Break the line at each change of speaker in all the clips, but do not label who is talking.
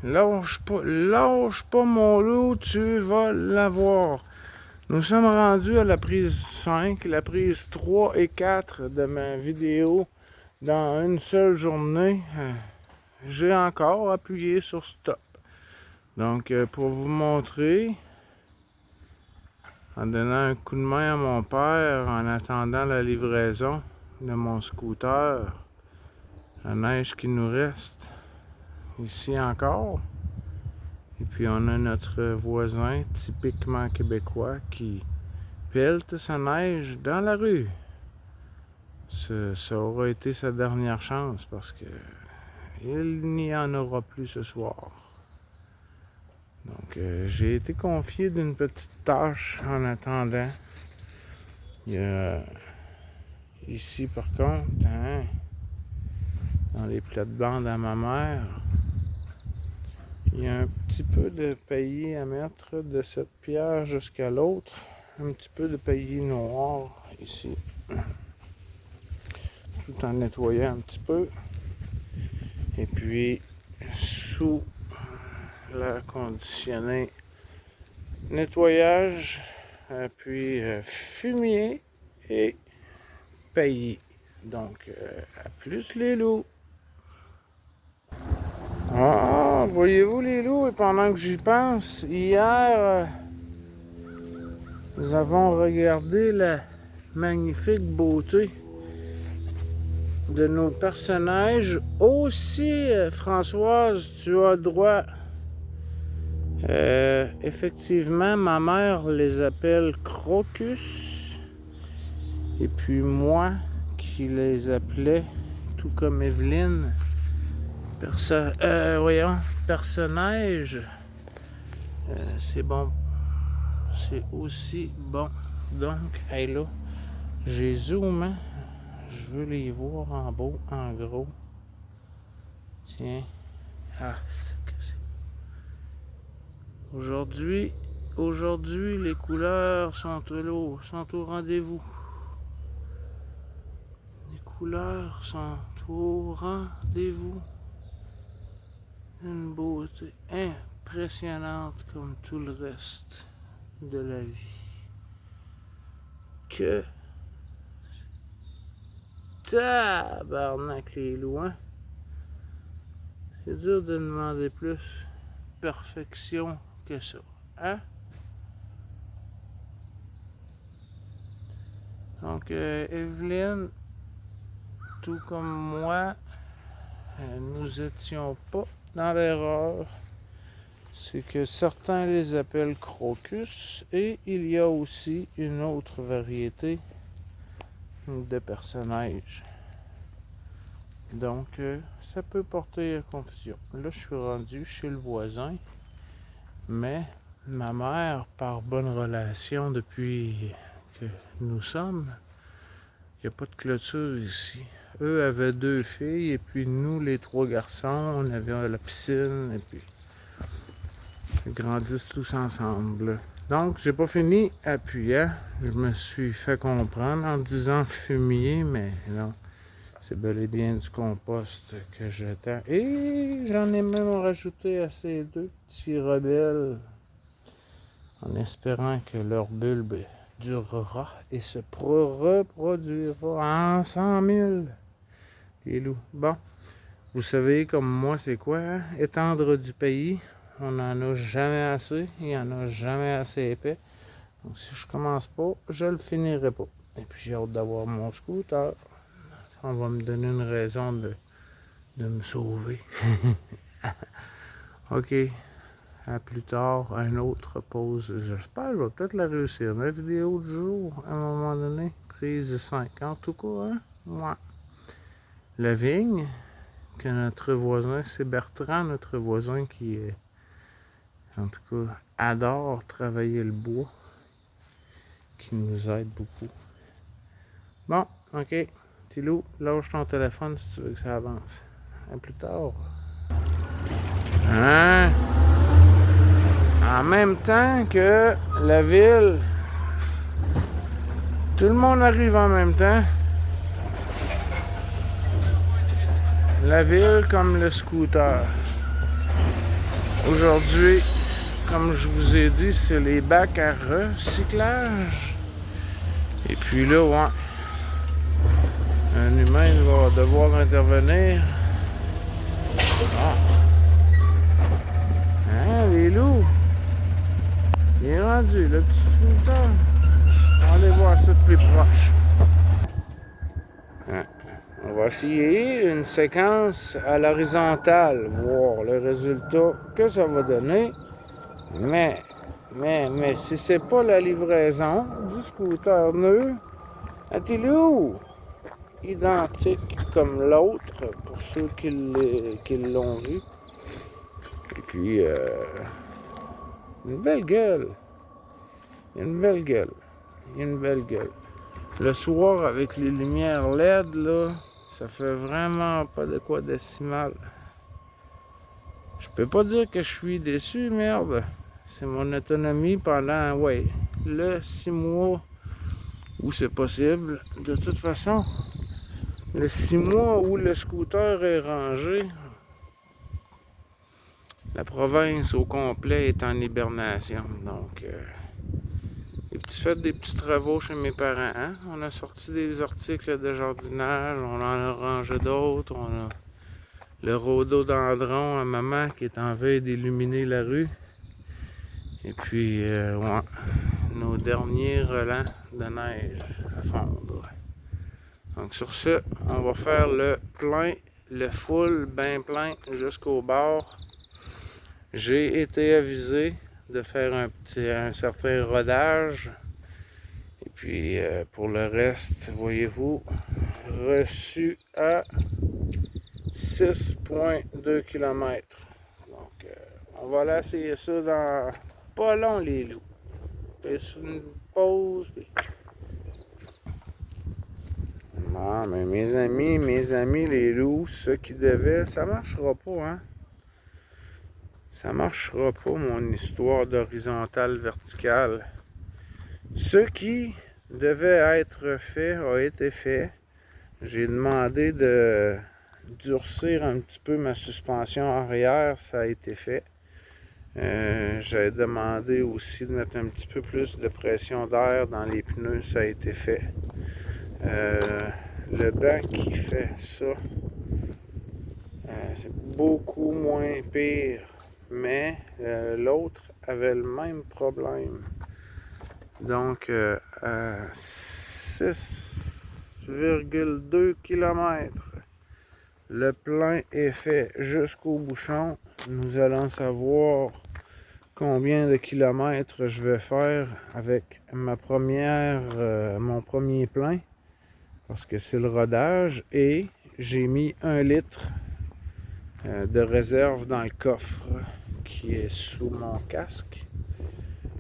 Lâche pas mon loup, tu vas l'avoir. Nous sommes rendus à la prise 5, la prise 3 et 4 de ma vidéo dans une seule journée. J'ai encore appuyé sur stop. Donc, pour vous montrer, en donnant un coup de main à mon père en attendant la livraison de mon scooter, la neige qui nous reste ici encore. Et puis on a notre voisin typiquement québécois qui pelte sa neige dans la rue. Ça aura été sa dernière chance parce que il n'y en aura plus ce soir. Donc j'ai été confié d'une petite tâche en attendant. Il y a ici par contre, dans les plates-bandes à ma mère, il y a un petit peu de paillis à mettre de cette pierre jusqu'à l'autre. Un petit peu de paillis noir ici. Tout en nettoyant un petit peu. Et puis, sous la conditionnée nettoyage, puis fumier et paillis. Donc, à plus les loups. Ah, voyez-vous les loups, et pendant que j'y pense, hier, nous avons regardé la magnifique beauté de nos personnages. Aussi, Françoise, tu as droit. Effectivement, ma mère les appelle crocus. Et puis moi, qui les appelais, tout comme Evelyne, personnage, c'est bon. C'est aussi bon. Donc, hey là, j'ai zoom, hein? Je veux les voir en beau, en gros. Tiens. Ah, aujourd'hui, les couleurs sont au rendez-vous. Les couleurs sont au rendez-vous. Une beauté impressionnante comme tout le reste de la vie. Que tabarnak les loups, hein? C'est dur de demander plus perfection que ça, hein? Donc, Evelyne, tout comme moi, nous étions pas dans l'erreur. C'est que certains les appellent crocus et il y a aussi une autre variété de personnages. Donc, ça peut porter à confusion. Là, je suis rendu chez le voisin, mais ma mère, par bonne relation depuis que nous sommes, il n'y a pas de clôture ici. Eux avaient 2 filles, et puis nous, les 3 garçons, on avait la piscine, et puis ils grandissent tous ensemble. Donc, j'ai pas fini appuyant. Je me suis fait comprendre en disant fumier, mais non. C'est bel et bien du compost que j'attends. Et j'en ai même rajouté à ces 2 petits rebelles, en espérant que leur bulbe durera et se reproduira en 100 000. Les loups. Bon, vous savez comme moi c'est quoi, hein? Étendre du pays, on n'en a jamais assez, il n'y en a jamais assez épais. Donc si je commence pas, je le finirai pas. Et puis j'ai hâte d'avoir mon scooter. Ça va me donner une raison de me sauver. Ok, à plus tard, une autre pause. J'espère que je vais peut-être la réussir. Ma vidéo du jour, à un moment donné, prise 5. En tout cas, hein? Ouais. La vigne, que notre voisin, c'est Bertrand, notre voisin qui, en tout cas, adore travailler le bois, qui nous aide beaucoup. Bon, ok. Tilou, lâche ton téléphone si tu veux que ça avance. À plus tard. Hein? En même temps que la ville, tout le monde arrive en même temps. La ville comme le scooter. Aujourd'hui, comme je vous ai dit, c'est les bacs à recyclage. Et puis là, ouais, un humain va devoir intervenir. Ah. Hein, les loups? Il est rendu, le petit scooter. On va aller voir ça de plus proche. Hein. On va essayer une séquence à l'horizontale, voir le résultat que ça va donner. Mais si c'est pas la livraison du scooter neuf, Attilou, identique comme l'autre, pour ceux qui l'ont vu. Et puis, une belle gueule. Une belle gueule. Une belle gueule. Le soir, avec les lumières LED, là, ça fait vraiment pas de quoi de si mal. Je peux pas dire que je suis déçu, merde. C'est mon autonomie pendant, ouais, le 6 mois où c'est possible. De toute façon, le 6 mois où le scooter est rangé, la province au complet est en hibernation. Donc, faites des petits travaux chez mes parents. Hein? On a sorti des articles de jardinage, on en a rangé d'autres. On a le rhododendron à maman qui est en veille d'illuminer la rue. Et puis, ouais, nos derniers relents de neige à fondre. Donc sur ce, on va faire le plein, le full, bien plein jusqu'au bord. J'ai été avisé de faire un certain rodage. Et puis pour le reste, voyez-vous, reçu à 6,2 km. Donc on va aller essayer ça dans pas long les loups. Puis sur une pause. Puis... Non, mais mes amis, les loups, ceux qui devaient, ça marchera pas, hein? Ça marchera pas, mon histoire d'horizontale verticale. Ce qui devait être fait a été fait. J'ai demandé de durcir un petit peu ma suspension arrière, ça a été fait. J'ai demandé aussi de mettre un petit peu plus de pression d'air dans les pneus, ça a été fait. Le banc qui fait ça, c'est beaucoup moins pire, mais l'autre avait le même problème. Donc, à 6,2 km, le plein est fait jusqu'au bouchon. Nous allons savoir combien de kilomètres je vais faire avec mon premier plein, parce que c'est le rodage, et j'ai mis 1 litre de réserve dans le coffre qui est sous mon casque.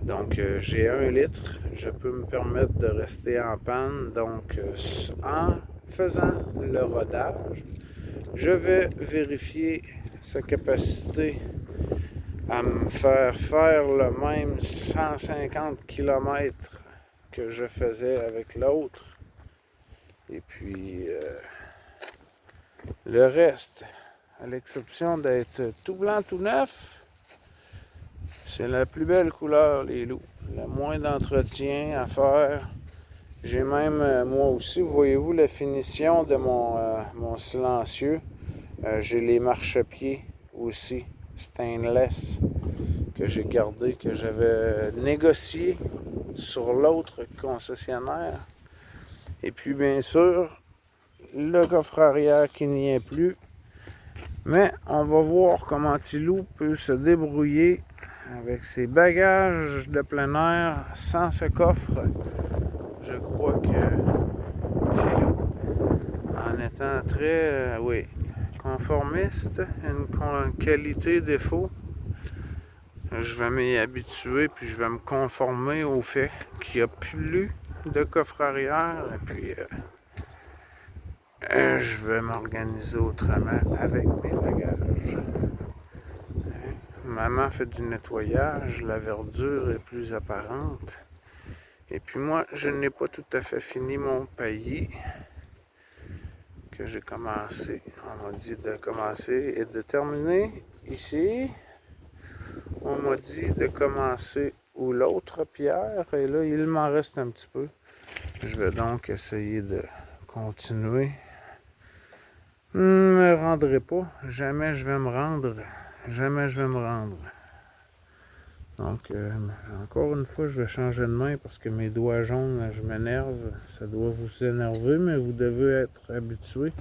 Donc j'ai 1 litre, je peux me permettre de rester en panne. Donc en faisant le rodage, je vais vérifier sa capacité à me faire le même 150 km que je faisais avec l'autre. Et puis le reste, à l'exception d'être tout blanc, tout neuf, c'est la plus belle couleur, les loups. Le moins d'entretien à faire. J'ai même, moi aussi, voyez-vous la finition de mon silencieux. J'ai les marchepieds aussi, stainless, que j'ai gardé, que j'avais négocié sur l'autre concessionnaire. Et puis, bien sûr, le coffre arrière qui n'y est plus. Mais on va voir comment Tilou peut se débrouiller avec ses bagages de plein air sans ce coffre. Je crois que Tilou, en étant très, oui, conformiste, une qualité-défaut, je vais m'y habituer puis je vais me conformer au fait qu'il n'y a plus de coffre arrière. Et puis, je vais m'organiser autrement avec mes bagages. Maman fait du nettoyage, la verdure est plus apparente. Et puis moi, je n'ai pas tout à fait fini mon paillis que j'ai commencé. On m'a dit de commencer et de terminer ici, on m'a dit de commencer où l'autre pierre, et là, il m'en reste un petit peu. Je vais donc essayer de continuer. Je ne me rendrai pas. Jamais je vais me rendre. Jamais je vais me rendre. Donc, encore une fois, je vais changer de main parce que mes doigts jaunes, je m'énerve. Ça doit vous énerver, mais vous devez être habitué.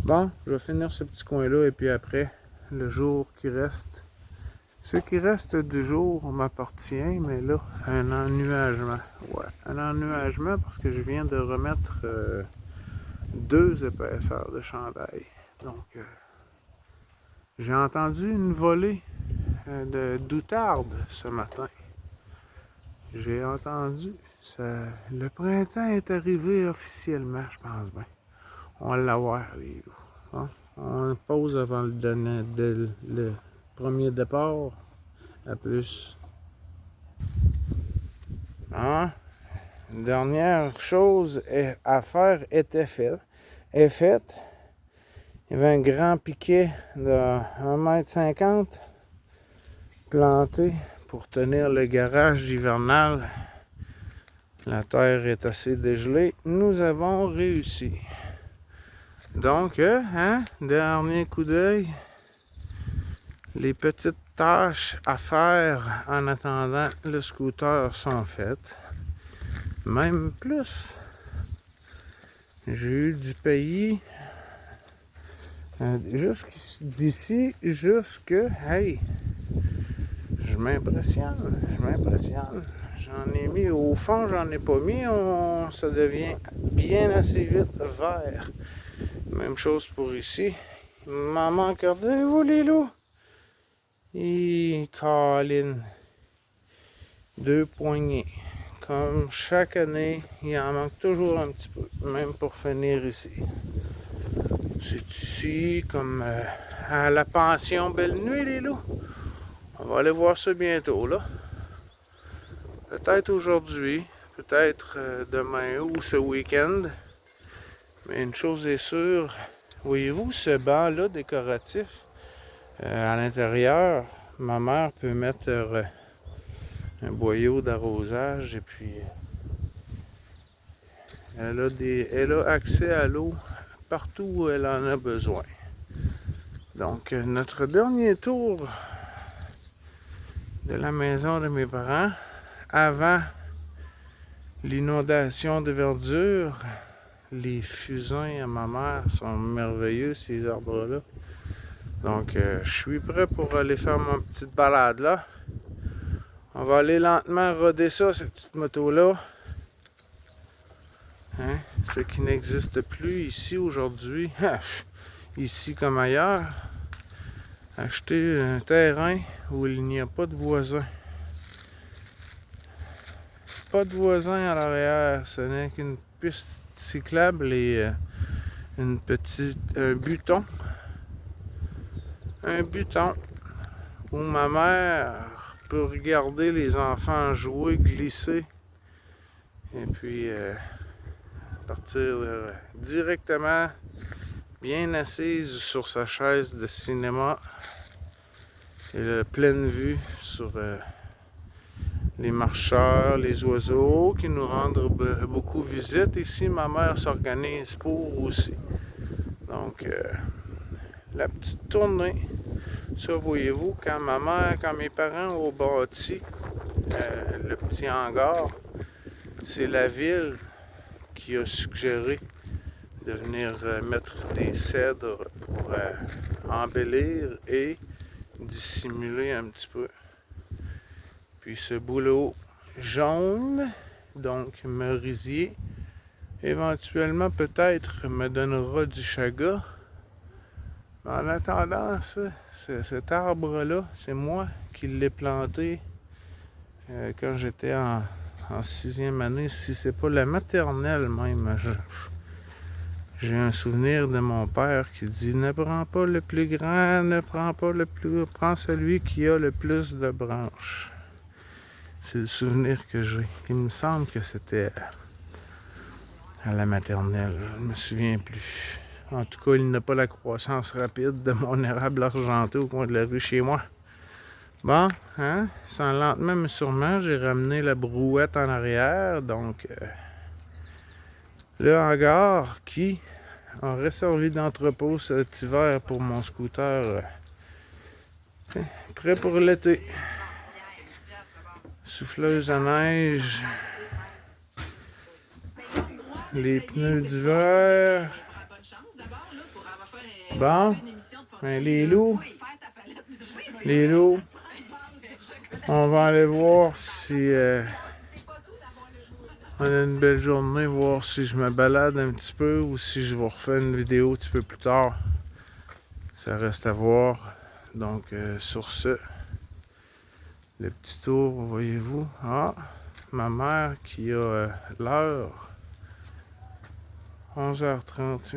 Bon, je vais finir ce petit coin-là et puis après, le jour qui reste. Ce qui reste du jour m'appartient, mais là, un ennuagement. Ouais, un ennuagement parce que je viens de remettre 2 épaisseurs de chandail. Donc, j'ai entendu une volée de doutarde ce matin. J'ai entendu. Le printemps est arrivé officiellement, je pense bien. On va l'avoir, les loups. Bon, on pause avant le premier départ. À plus. Hein? Une dernière chose à faire était faite. Il y avait un grand piquet de 1,50 m planté pour tenir le garage hivernal. La terre est assez dégelée. Nous avons réussi. Donc, dernier coup d'œil. Les petites tâches à faire en attendant le scooter sont faites. Même plus. J'ai eu du pays d'ici jusque... Hey! Je m'impressionne. J'en ai mis au fond, j'en ai pas mis. Ça devient bien assez vite vert. Même chose pour ici. Il m'en manque, regardez-vous les loups. Et Colin. 2 poignées. Comme chaque année, il en manque toujours un petit peu. Même pour finir ici. C'est ici comme à la pension Belle Nuit, les loups. On va aller voir ça bientôt, là. Peut-être aujourd'hui, peut-être demain ou ce week-end. Mais une chose est sûre, voyez-vous ce banc-là décoratif à l'intérieur, ma mère peut mettre un boyau d'arrosage et puis elle a accès à l'eau partout où elle en a besoin. Donc notre dernier tour de la maison de mes parents avant l'inondation de verdure. Les fusains à ma mère sont merveilleux, ces arbres-là. Donc, je suis prêt pour aller faire ma petite balade là. On va aller lentement roder ça, cette petite moto-là. Hein? Ce qui n'existe plus ici aujourd'hui. Ici comme ailleurs. Acheter un terrain où il n'y a pas de voisins. Pas de voisins à l'arrière. Ce n'est qu'une piste cyclable et un buton. Un buton où ma mère peut regarder les enfants jouer, glisser et puis partir directement bien assise sur sa chaise de cinéma et la pleine vue sur les marcheurs, les oiseaux qui nous rendent beaucoup visite. Ici, ma mère s'organise pour aussi. Donc, la petite tournée. Ça, voyez-vous, quand mes parents ont bâti le petit hangar, c'est la ville qui a suggéré de venir mettre des cèdres pour embellir et dissimuler un petit peu. Puis ce bouleau jaune, donc merisier, éventuellement peut-être me donnera du chaga. Mais en attendant, cet arbre-là, c'est moi qui l'ai planté quand j'étais en 6e année. Si c'est pas la maternelle même, j'ai un souvenir de mon père qui dit « Ne prends pas le plus grand, ne prends pas le plus... Prends celui qui a le plus de branches. » C'est le souvenir que j'ai. Il me semble que c'était à la maternelle. Je ne me souviens plus. En tout cas, il n'a pas la croissance rapide de mon érable argenté au coin de la rue chez moi. Bon, hein, sans lentement mais sûrement, j'ai ramené la brouette en arrière. Donc, le hangar qui aurait servi d'entrepôt cet hiver pour mon scooter, prêt pour l'été. Souffleuse à neige. Les pneus d'hiver. Bon, ben les loups, on va aller voir si on a une belle journée, voir si je me balade un petit peu ou si je vais refaire une vidéo un petit peu plus tard. Ça reste à voir. Donc, sur ce, le petit tour, voyez-vous. Ah, ma mère qui a l'heure. 11h30.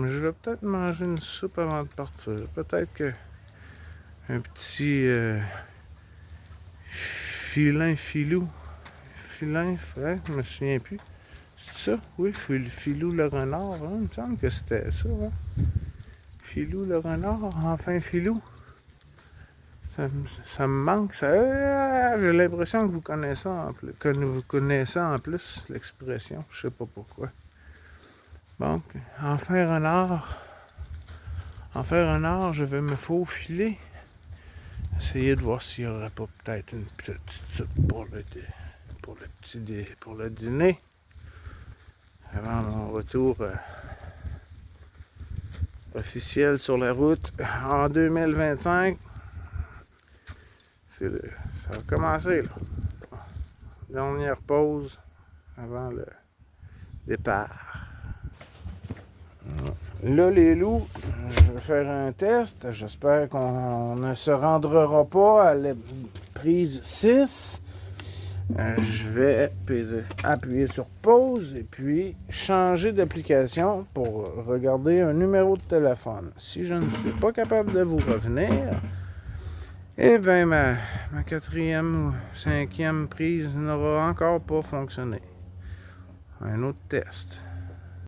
Je vais peut-être manger une soupe avant de partir. Peut-être que un petit filou. Filin, hein, je me souviens plus. C'est ça? Oui, Filou le renard. Hein? Il me semble que c'était ça. Hein? Filou le renard, enfin Filou. Ça me manque. J'ai l'impression que vous connaissez en plus l'expression. Je sais pas pourquoi. Bon, enfin renard, je vais me faufiler. Essayer de voir s'il n'y aurait pas peut-être une petite soupe pour le dîner. Avant mon retour officiel sur la route en 2025. Ça va commencer là. Dernière pause avant le départ. Là, les loups, je vais faire un test. J'espère qu'on ne se rendra pas à la prise 6. Je vais appuyer sur pause et puis changer d'application pour regarder un numéro de téléphone. Si je ne suis pas capable de vous revenir, eh bien ma 4e ou 5e prise n'aura encore pas fonctionné. Un autre test.